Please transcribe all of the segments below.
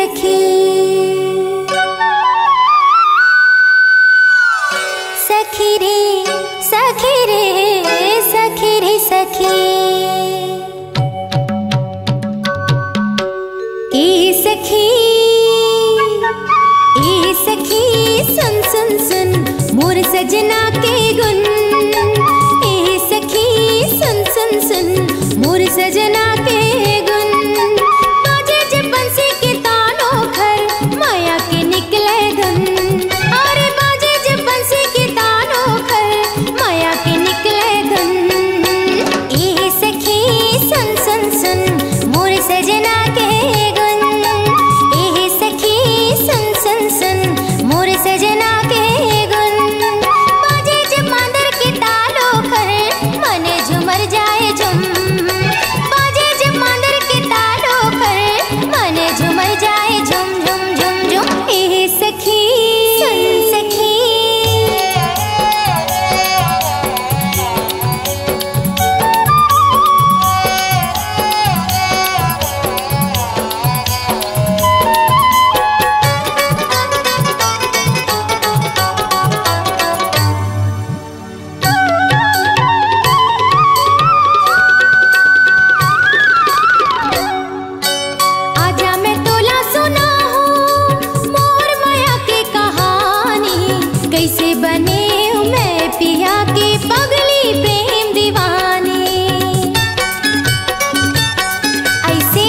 सखी सखी रे सखी रे सखी रे सखी ए सखी सुन सुन सुन मोर सजना के गुन ए सखी सुन सुन सुन मोर सजना के गुन बाजे जब बंसी के तानों घर माया के निकले धुन अरे बाजे जब बंसी के तानों घर माया के निकले धुन ए सखी सुन सुन सुन मोर सजना के गुन ए सखी सुन सुन सुन मोर सजना के गुन बाजे जब मांदर के तालों घर मने झूमर जाए झुम बाजे जब मांदर के तालों घर मने झूमर जाए झुम झुम झुम झुम ए सखी सुन सखी आजा मैं तोला सुना हूँ मोर माया की कहानी कैसे बने हूँ मैं पिया की पगली प्रेम दीवानी ऐसे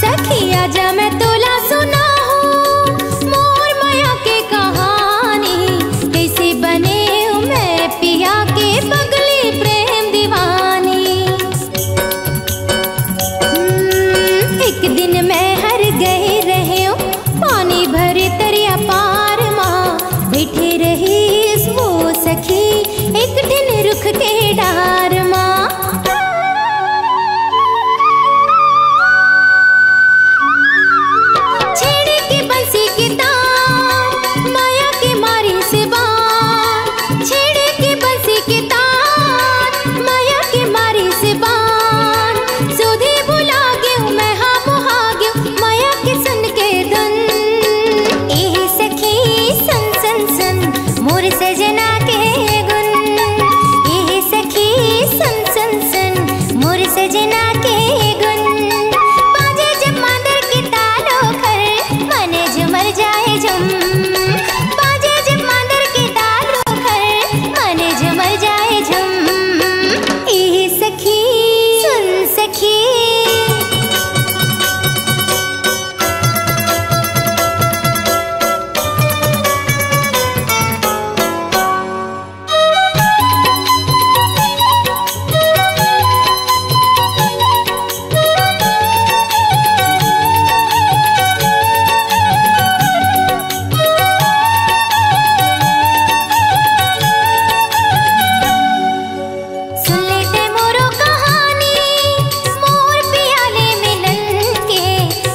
सखी आजा मैं तोला सुना हूँ मोर माया की कहानी कैसे बने हूँ मैं पिया की पगली प्रेम दीवानी एक दिन मैं हर गए रहे हूँ पानी भरे तरिया पार माँ बैठे रही वो सखी एक दिन रुख के डार माँ छेड़े के बंसी के तार माया के मारी से बार छेड़े के बंसी के तार माया के मारी से बार सुधे भुला गयो मैं हाँ मुहा गयो माया के सुन के धुन ए सखी सुन सुन सुन मोर सजना के गुन ए सखी सुन सुन सुन मोर सजना के गुन बाजे जब मांदर के तालों घर मने झूमर जाए झुम बाजे जब मांदर के तालों घर मने झूमर जाए झुम ए सखी सुन सखी सुन लेते मोरो कहानी मोर पियाले मिलन के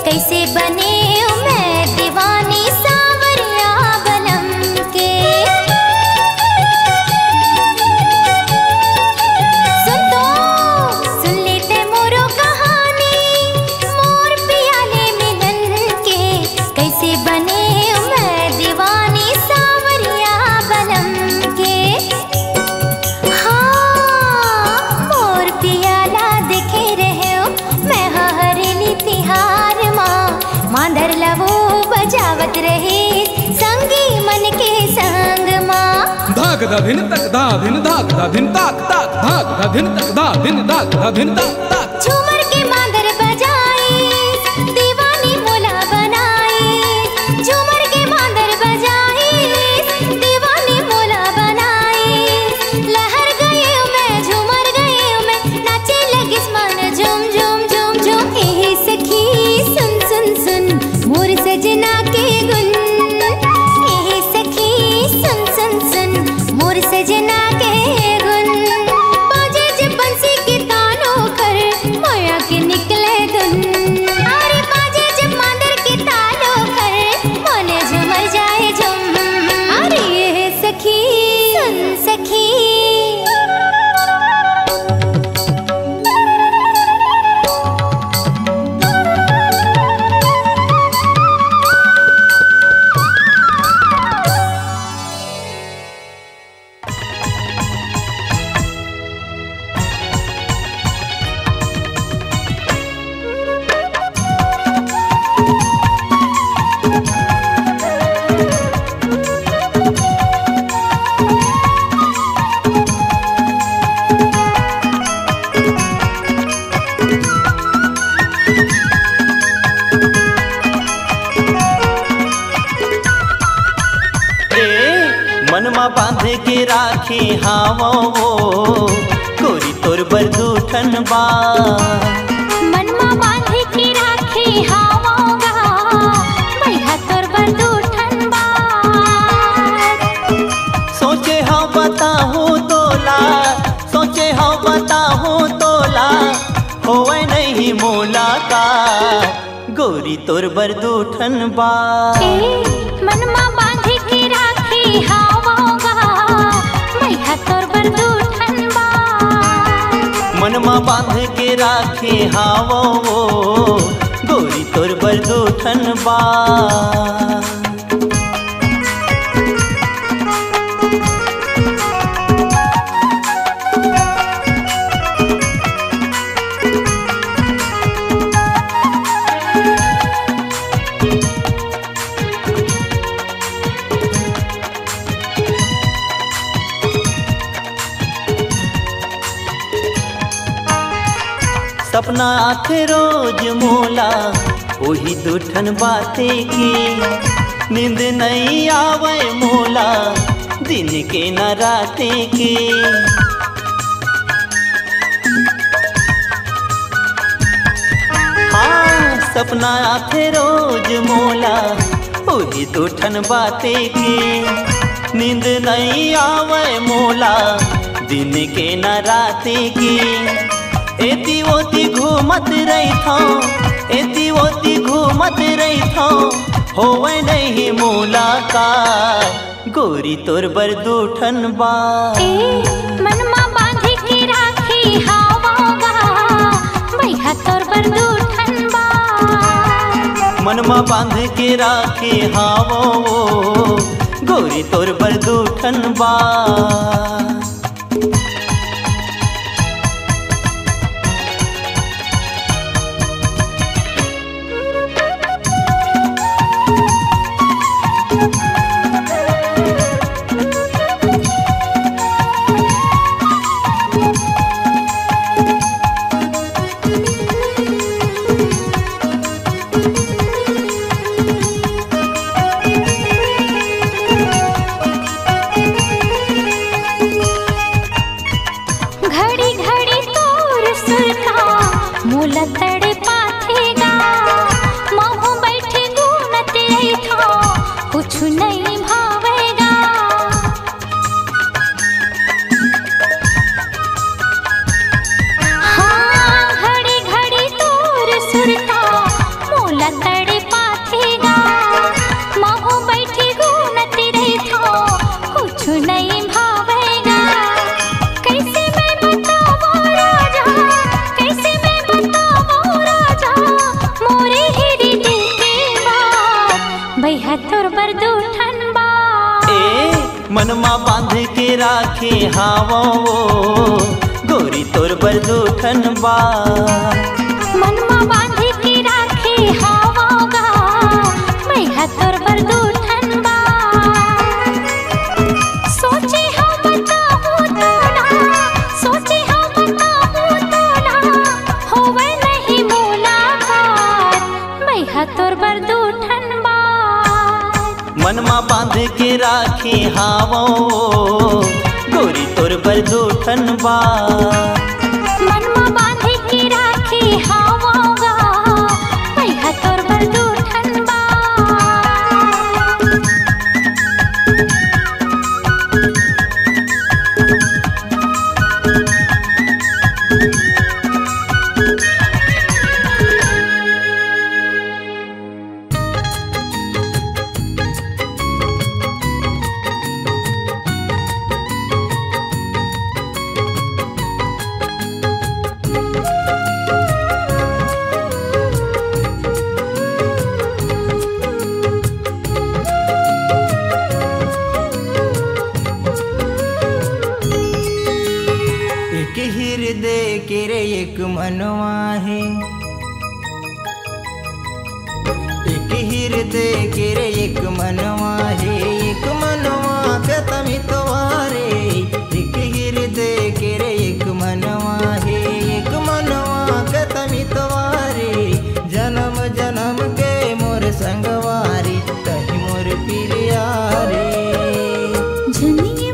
कैसे बने हूँ मैं दीवानी सावरिया बलम के सुन लेते मोरो कहानी मोर पियाले मिलन के कैसे बने हूँ मैं दीवानी सावरिया बलम के हाँ मोर पियाला देखे रहे हो मैं हरेली तिहार माँ मांदर लवो बजावत रहे संगी मन के संग माँ धाक धा धिन तक धा धिन धाक धा धिन ताक ताक धाक धा धिन तक धा धिन धाक धा धिन ताक ताक झूमर के मांदर बजाए दीवानी मोला बनाए झूमर के मांदर बजाए दीवानी मोला बनाए लहर गए मैं झूमर गए मैं नाचे लगिस मन झूम झूम झूम झूम ए सखी सुन सुन सुन मोर सजना के गुन ए सखी सुन सुन सुन मोर सजना के गुन बाजे जब बंसी के तानों घर बांध के राखे हावो वो गोरी तोर बरदूठन बा। मनमा बांध के राखे हावोगा भैया तोर बरदूठन बा। सोचे हाँ बताहूँ तोला, सोचे हाँ बताहूँ तोला होवे नहीं मुलाकात गोरी तोर बरदूठन बा। मनमा बांध के राखे हावोगा भैया तोर बरदूठन बा। मनमा बांध के राखे हावो वो गोरी तोर बरदूठन बा। सपना आथे रोज मोला वही दूठन बाते की, नींद नहीं आवे मोला दिन के न राते की। हाँ सपना आथे रोज मोला वही दूठन बाते की, नींद नहीं आवे मोला दिन के न राते की। एती ओती घूमत रही था, एती ओती घूमत रही था होवे नहीं मुलाकात गोरी तोर बरदूठन बा। मनमा बांध के राखे हावोगा भैया तोर बरदूठन बा। मनमा बांध के राखे हावो गोरी तोर बरदूठन बा। घड़ी घड़ी तोर सुरता मोला तड़े पाथेगा। महू बैठे गुनत आई था कुछ नहीं भावेगा। हाँ घड़ी घड़ी तोर सुरता मोला तड़े पाथेगा। महू बैठे गुनत रही था कुछ नहीं भावेगा। कैसे मैं बताऊं राजा, कैसे मैं बताऊं राजा मोरे हिरी दिल की बात भैया तोर बरदूठन बा। मनमा बांध के राखे हावो गोरी तोर बरदूठन बा। मनमा बांध के राखे हावोगा भैया तोर बरदूठन बा। सोचे हाँ बताऊं तोला, सोचे हाँ बताऊं तोला होवे नहीं मुलाकात भैया तोर बरदूठन बा। मनमा बांध के राखे हावो गोरी तोर बरदूठन बा। मनमा बांध के राखे हावोगा भैया तोर बरदूठन बा। एक हृदय के रे एक मनवा है, एक हृदय के रे एक मनवा है, एक मनवा के तमितवारे। एक हृदय के रे एक मनवा है, एक मनवा के तमितवारे। जन्म जन्म के मोर संगवारी कहीं मोर पिरिया रे। झुनिया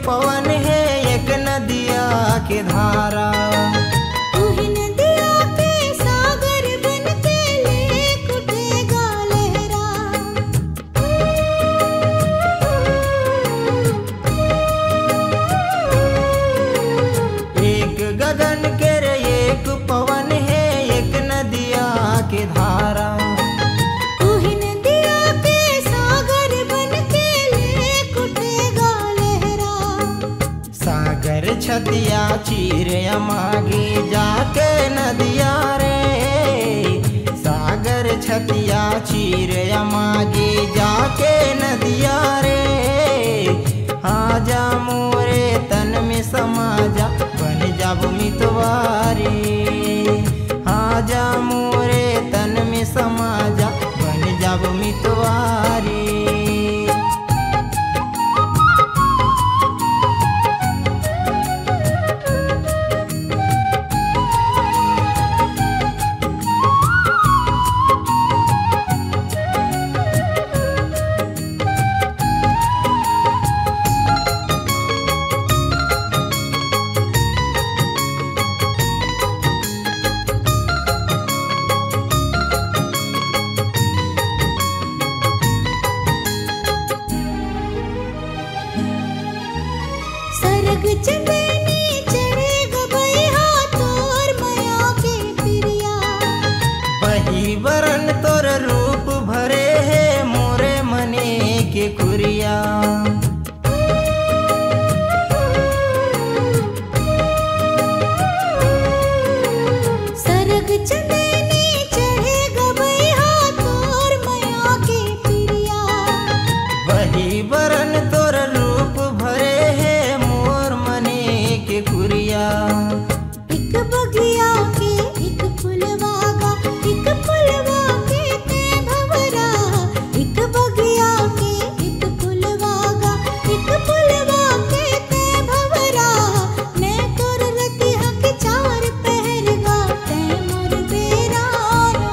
पवन है एक नदिया के धारा। उही नदिया के सागर बन के लेक उठेगा लहरा। एक गगन के रे एक पवन है एक नदिया के धारा। उही नदिया के सागर बन के लेक उठेगा लहरा। सागर छतिया चीर मागे जाके नदिया रे। सागर छतिया चीर मागे जाके नदिया रे। आजा मोरे तन में समा जा बन जाब मितवारे। आजा मोरे तन में समा जा बन जाब मितवारे। सरग चंदनी चढ़े गबैया तोर माया के प्रिया। बही बरन तोर रूप भरे है मोरे मने के खुरिया। सरग चंदनी चढ़े गबैया तोर माया के प्रिया। बही बरन तोर रूप भरे है मोर मने के खुरिया। एक बगिया के एक फुलवागा एक फुलवा के ते भवरा। एक बगिया के एक फुलवागा एक फुलवा के ते भवरा। मैं तोर रतिया के चार पहरगा ते मोर बेराना।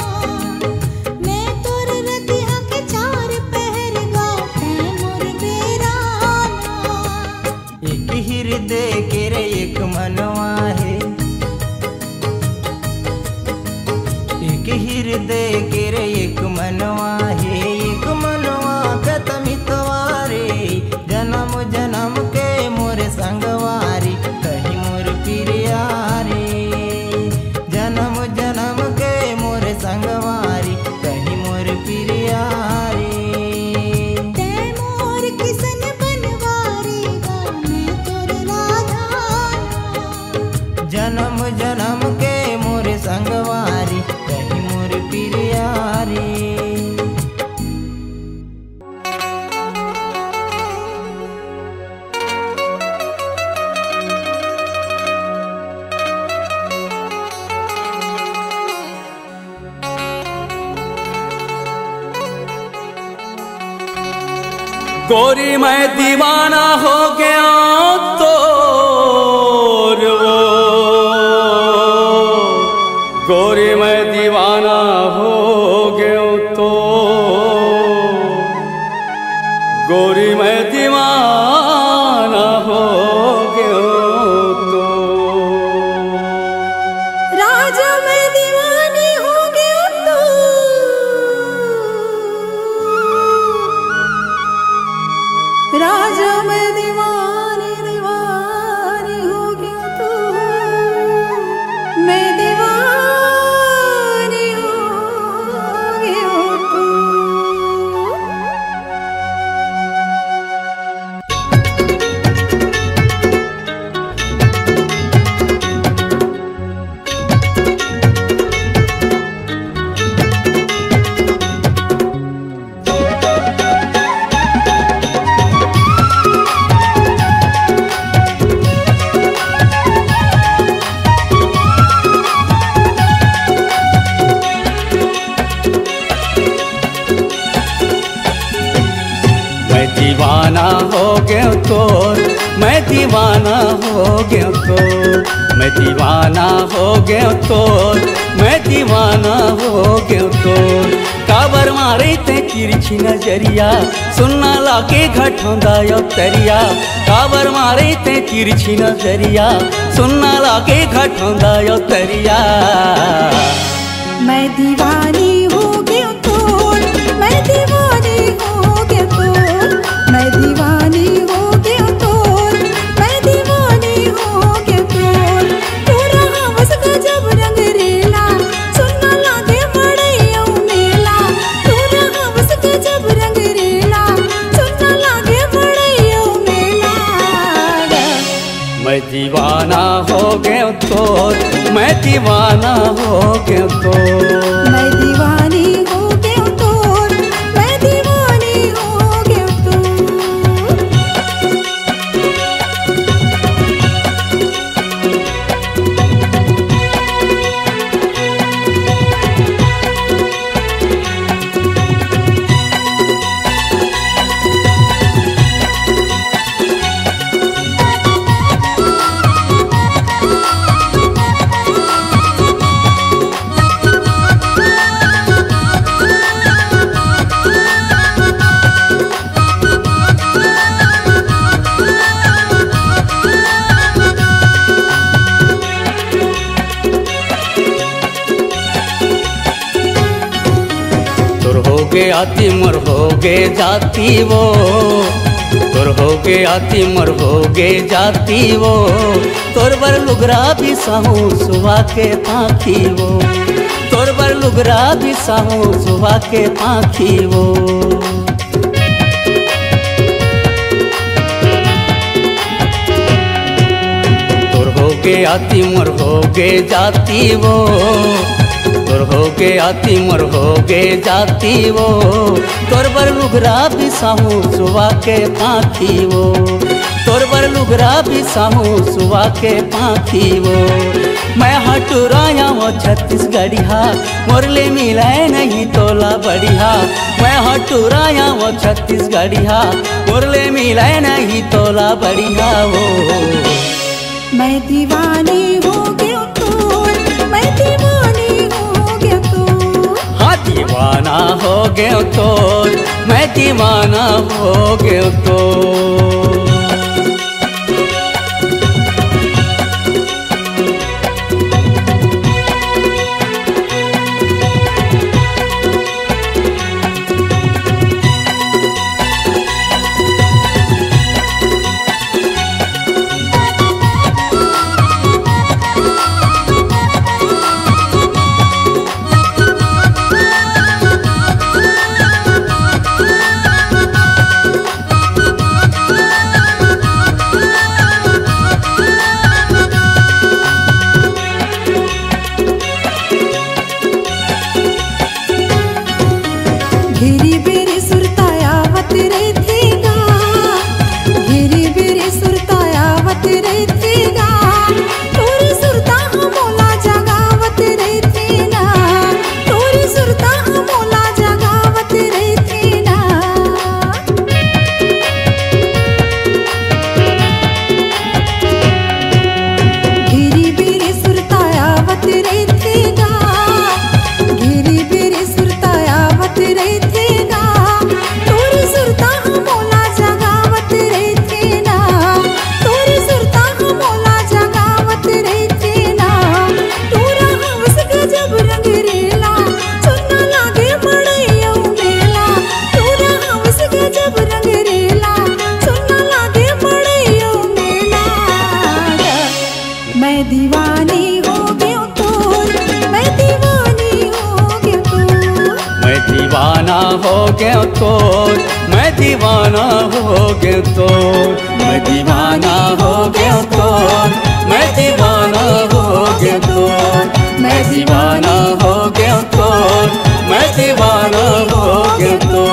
मैं तोर रतिया के चार पहरगा ते मोर बेराना। एक हृदय के रे एक मनवा है। एक हृदय के रे एक मनवा है। एक मनवा के तमितवारे। जन्म जन्म के मोर संगवारी कही मोर प्रियारे। जन्म जन्म के मोर संगवारी कही मोर प्रियारे। ते मोर किसन बनवारेगा मैं तोर राधा। जन्म जन्म के मोर संगवारी कही मोर प्रियारे। गोरी मैं दीवाना हो गया तोर वो। गोरी मैं दीवाना हो गया तो। गोरी मैं दीवाना हो गया तो। राजा मैं दीवानी हो गया तो। राजा मैं दीवानी दीवानी हो गया तो। मैं दीवानी हो गया तो। दीवाना हो गया तोर। मैं दीवाना हो गया तोर। मैं दीवाना हो गया तोर। मैं दीवाना हो गया तोर। काबर मारे ते तिरछी नजरिया सुनना लागे घटोंदा तरिया काबर मारे ते तिरछी नजरिया सुनना लागे घटोंदा तरिया मैं दीवानी हो गया तो मैं दीवानी हो गया तो मैं दीवानी हो गया तो मैं दीवानी हो गया तो तू रहा बस गजब रंग रेला सुनना लागे मड़ैया मेला तू रहा बस गजब रंग रेला सुनना लागे मड़ैया मेला मैं दीवाना हो गया तो मैं दीवाना हो गया तो मैं दीवानी हो गया तो मैं दीवानी हो गया तो आती मर हो गे जाती वो तोर हो गे आती मर हो गे जाती वो तोर बर लुगरा भी साहू सुबह के पाखी वो तोर बर लुगरा भी साहू सुबह के पाखी वो तोर हो गे आती मर हो गे जाती वो तोर हो गे आती मर हो गे जाती वो तोर बर लुगरा भी साहू सुबह के पाखी वो तोर बर लुगरा भी साहू सुबह के पाखी वो मैं हटुराया वो छत्तीसगढ़िया मोरले मिलाए नहीं तोला बढ़िया मैं हटुराया वो छत्तीसगढ़िया मोरले मिलाए नहीं तोला बढ़िया वो मैं दीवानी हो गया तो मैं दीवानी हो गया तो हाँ दीवाना हो गया तो मैं दीवाना हो गया तो गया तो मैं दीवाना हो गया तो मैं दीवाना हो गया तो मैं दीवाना हो गया तो मैं दीवाना हो गया तो मैं दीवाना हो गया तो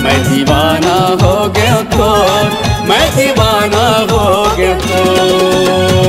मैं दीवाना हो गया तो मैं दीवाना हो गया तो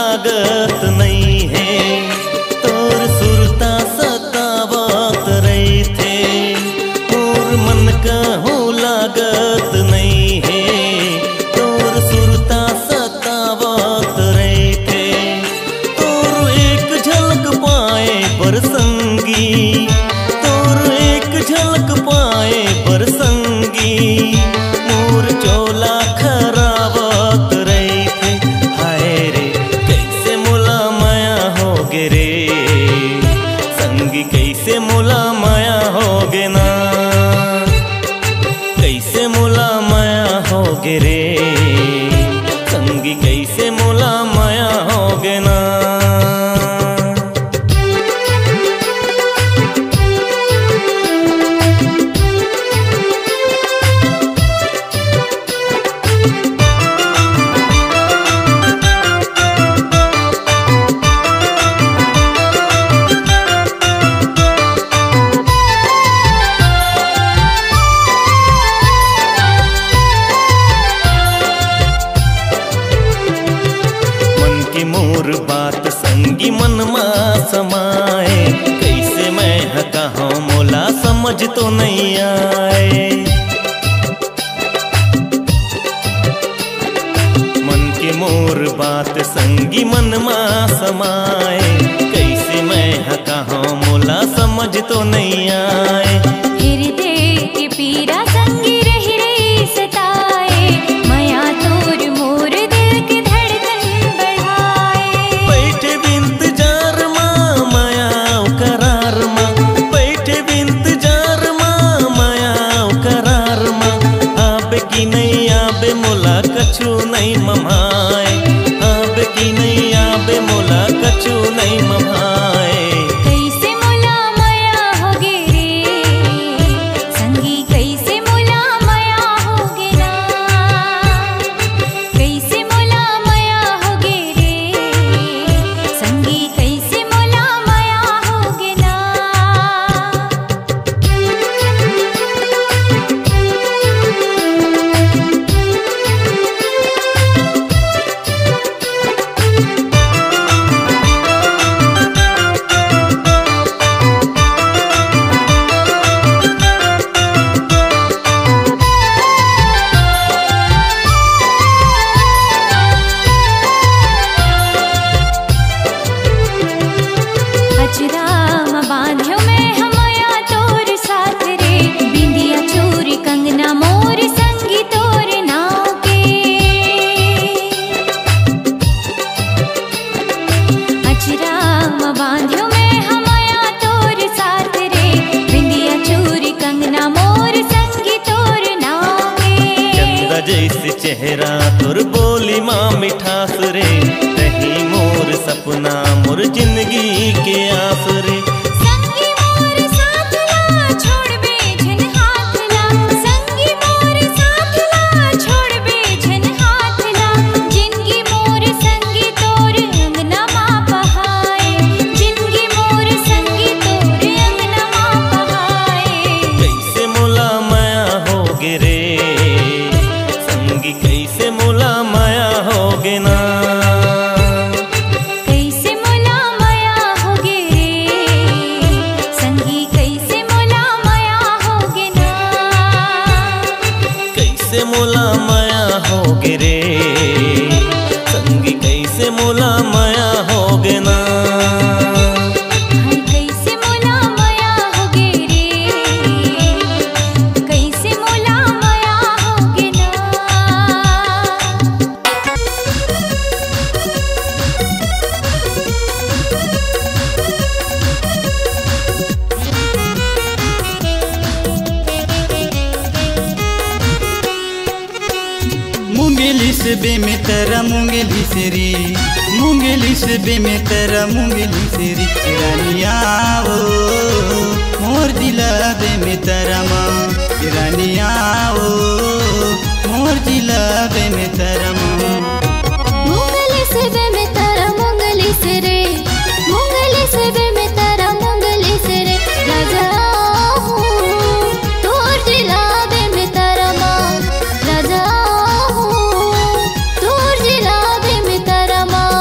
लागत नहीं है, तोर सुरता सतावत रही थे, और मन कहूँ लागत नहीं है, तोर सुरता सतावत रही थे, तोर एक झलक पाए पर संगी, तोर एक झलक पाए पर संगी, मोर चोला खरावत रही थे, हाय रे कैसे मोला माया होगे रे, संगी कैसे मोला माया होगे ना, कैसे मोला माया होगे रे, संगी कैसे मोला माया होगे ना। मोर बात संगी मन में समाए, कैसे मैं कहूँ मोला समझ तो नहीं आए, मन के मोर बात संगी मन में समाए, कैसे मैं कहूँ मोला समझ तो नहीं आए, हृदय की पीरा संगी रह रही सताए, माया तोर मोर दिल की धड़कन बढ़ाए, बैठे बिंतजार माँ माया करार माँ, बैठे बिंतजार माँ माया करार माँ, आबे की नहीं आबे मोला कछु नहीं ममाए, आबे की नहीं आबे मोला कछु नहीं ममाए, कैसे मोला माया होगे रे, संगी कैसे मोला माया होगे ना, कैसे मोला माया होगे रे, संगी कैसे मोला माया होगे ना। अचराम बांध्यो में हमया तोर साथ रे, बिंदिया चूरी कंगना मोर संगी तोर नाव के, अचराम बांध्यो में हमया तोर साथ रे, बिंदिया चूरी कंगना मोर संगी तोर नाव के, चंदा जैसे चेहरा तोर बोली माँ मिठास रे, रही मोर सपना मोर जिंदगी के आस रे, संगी मोर साथ ला छोड़ बेझन हाथ ला, संगी मोर साथ ला छोड़ बेझन हाथ ला, जिंदगी मोर संगी तोर अंगना माँ बहाए, जिंदगी मोर संगी तोर अंगना माँ बहाए, कैसे मोला माया होगे रे, संगी कैसे मोला माया होगे ना, कैसे मोला माया होगे रे, संगी कैसे मोला माया होगे ना, कैसे मोला माया होगे रे, संगी कैसे मोला माया होगे ना, हाय कैसे मोला माया होगे रे, कैसे मोला माया होगे ना। मुंगेली से बे में तेरा मुंगेली से रे, मुंगेली से बे में तेरा मुंगेली से रे, रानिया ओ मोर दिला बे में तेरा माँ, रानिया ओ मोर दिला बे में तेरा माँ, मुंगली से बे में तारा मुंगली से रे, मुंगली से बे में तारा मुंगली से रे, राजा हूँ तोर जिला बे में तारा माँ, राजा हूँ तोर जिला बे में तारा माँ।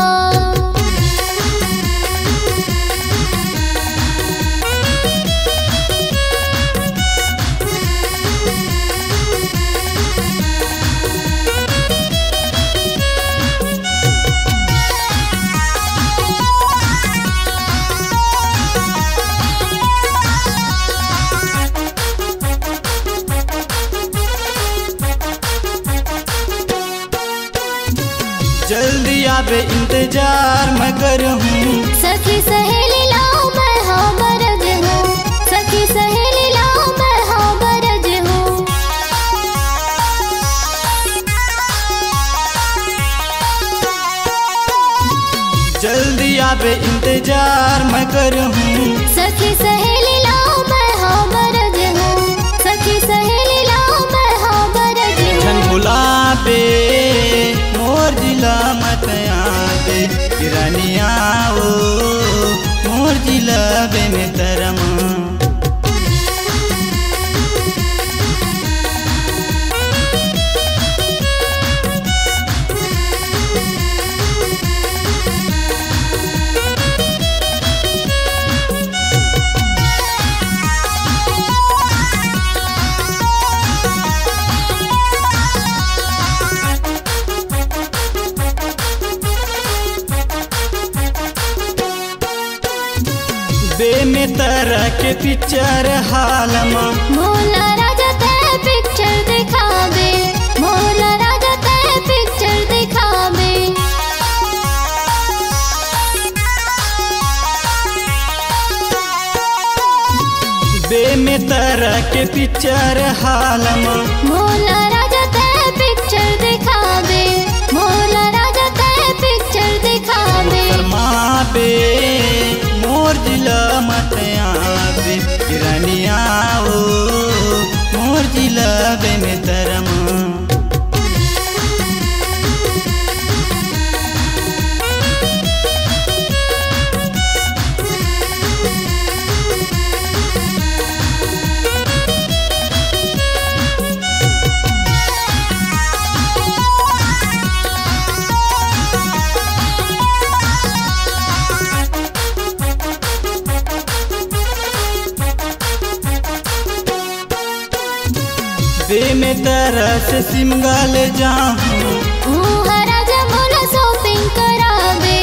बे इंतजार मैं करहूँ। सखी सहेली लाओ मैं हाँ बरज हूँ, सखी सहेली लाओ मैं हाँ बरज हूँ। जल्दी आबे इंतजार मैं करहूँ। सखी सहेली लाओ मैं हाँ बरज हूँ, सखी सहेली लाओ मैं हाँ बरज हूँ। छन बुलाबे मोर जिला मत आबे रानिया ओ मोर जिला बे में तरमा। बे में तरह के पिक्चर हालमा मोला राजा ते पिक्चर दिखावे, मोला राजा ते पिक्चर दिखावे। बे में तरह के पिक्चर हालमा मोला राजा ते पिक्चर दिखावे, मोला राजा ते पिक्चर दिखावे। शर्मा बे मोर जिला मत आबे रानिया ओ मोर जिला बे में तरमा। बे में तरह से सिमगाल जाऊँ। राजा मोला शॉपिंग करावे,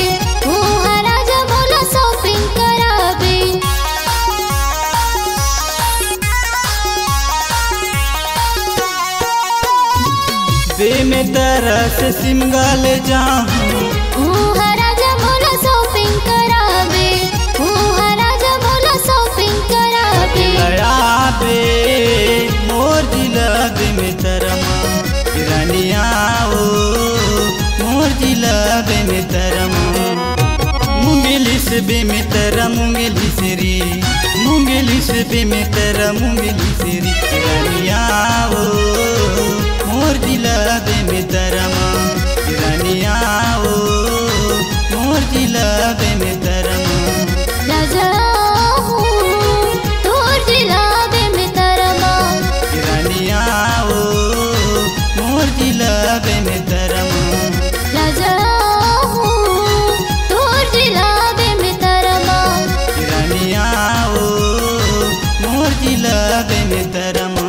राजा मोला शॉपिंग करावे। बे में तरह से सिमगाल जाऊँ। राजा मोला शॉपिंग करावे, राजा मोला शॉपिंग करावे। लड़ा बे मोर जिला बे में तरमा रानिया ओ मोर जिला बे में तरमा। मुंगेली से बे में तरा मुंगेली से री, मुंगेली से बे में तरा मुंगेली से री रानिया ओ मोर जिला बे में तरमा रानिया ओ मोर जिला बे में तरमा। राजा तोर जिला बे में तरमा रानिया ओ मोर जिला बे में तरमा। राजा तोर जिला बे में तरमा रानिया ओ मोर जिला बे में तरमा।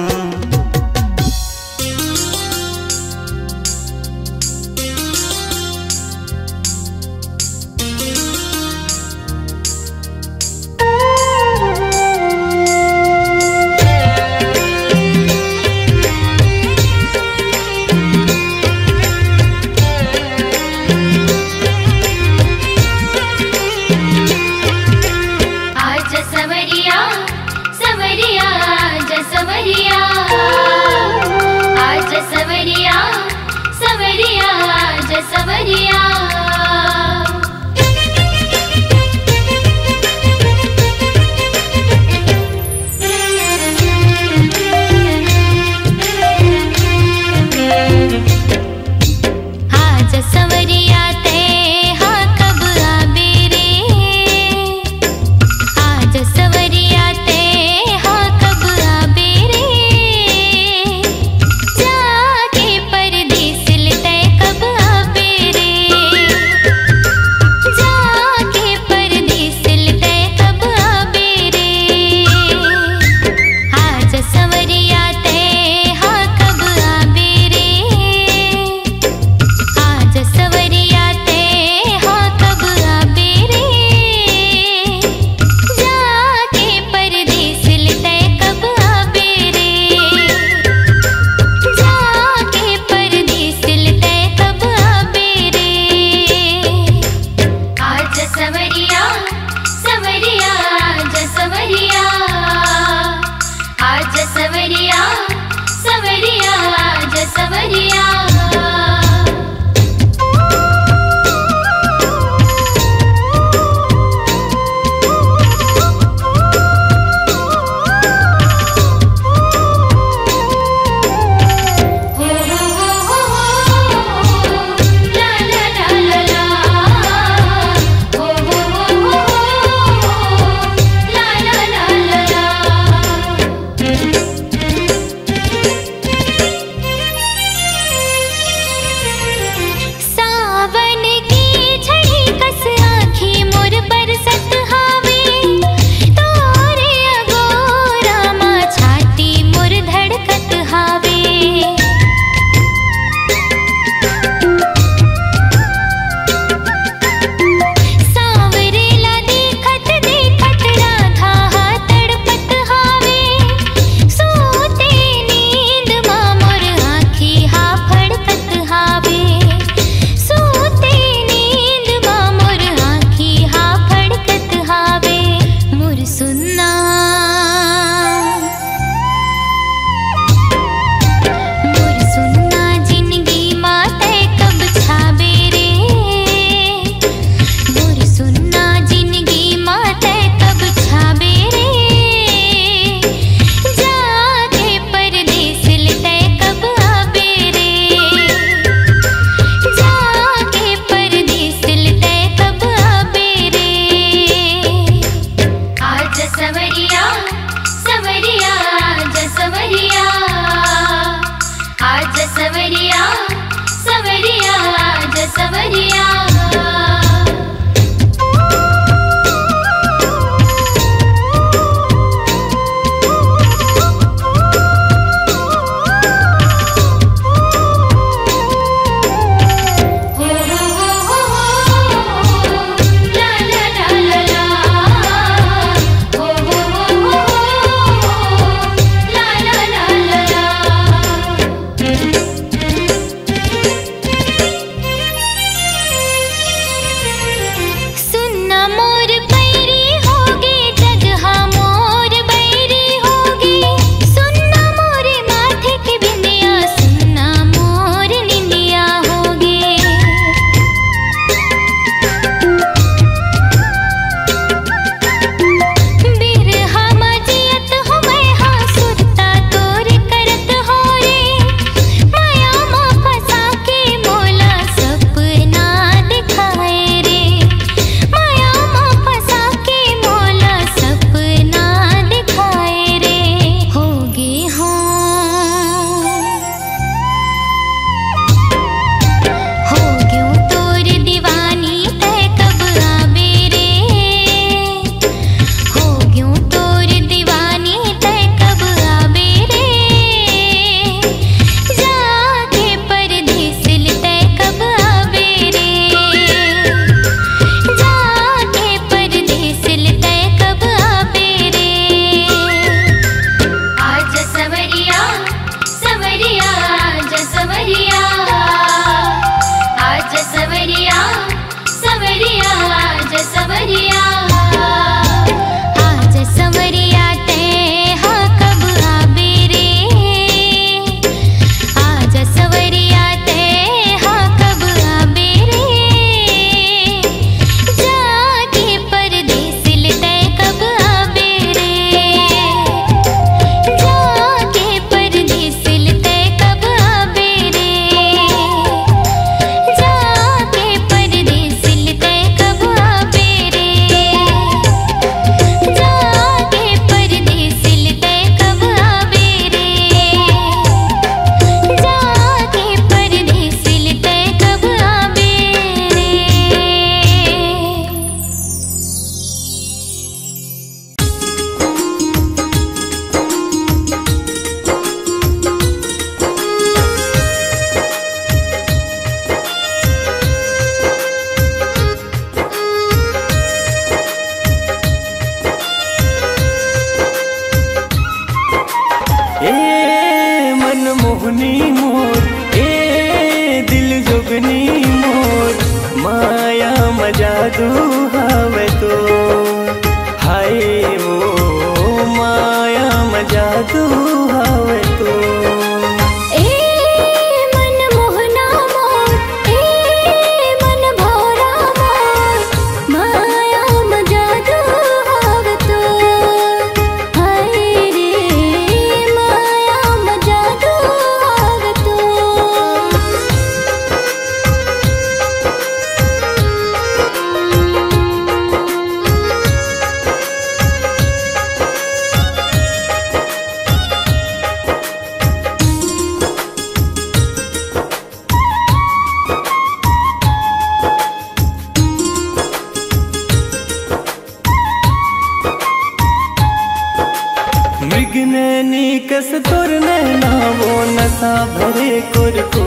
भरे कुरको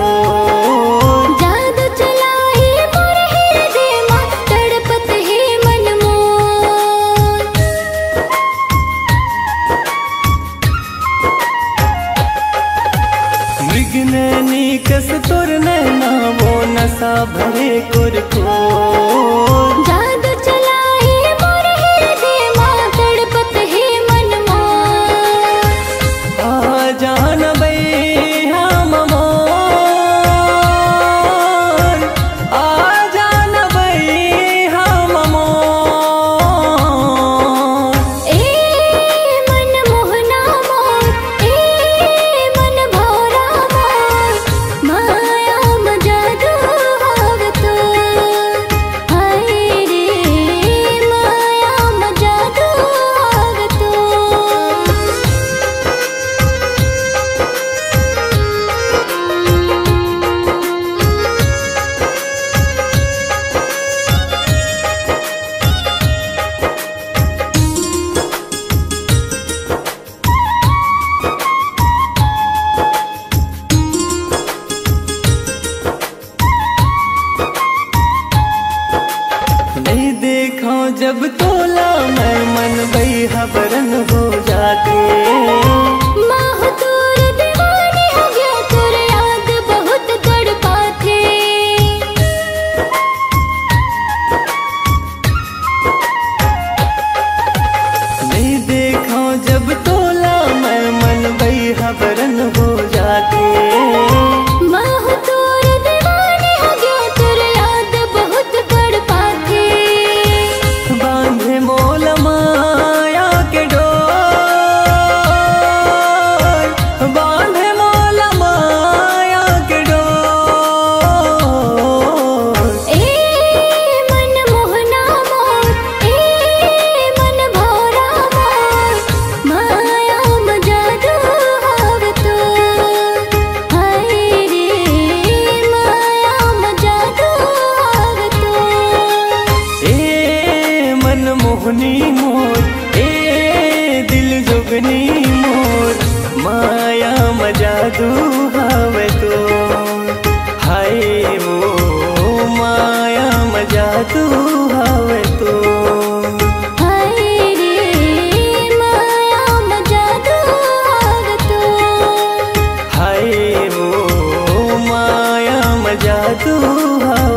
जादू चलाए मोर हृदय मां तड़पत है मन मोर मृगनैनी कस तुर नैना वो नशा भरे कुरको जादू चलाए मोर हृदय मां तड़पत है मन मोर आ जान जब तोला मैं मन बई हबरन हो जाते माह तोर दीवानी हो गया तोर याद बहुत तड़पाते नहीं देखा जब तोला मैं मन बई हबरन हो जाते माह तोर दीवानी हो गया तोर याद बहुत तड़पाते बांधे मोल माया के डोर बांधे मोल माया के डोर ए मन मोहना मोर ए मन भौरा मोर माया जादू हाव तो हाय रे माया जादू हाव तो ए मन मोहनी मोर ए दिल जोगनी मोर माया मजादू हावे तो हाय वो माया मजादू हावे तो हाय रे माया जादू हाव तो हाय वो माया मजादू हावे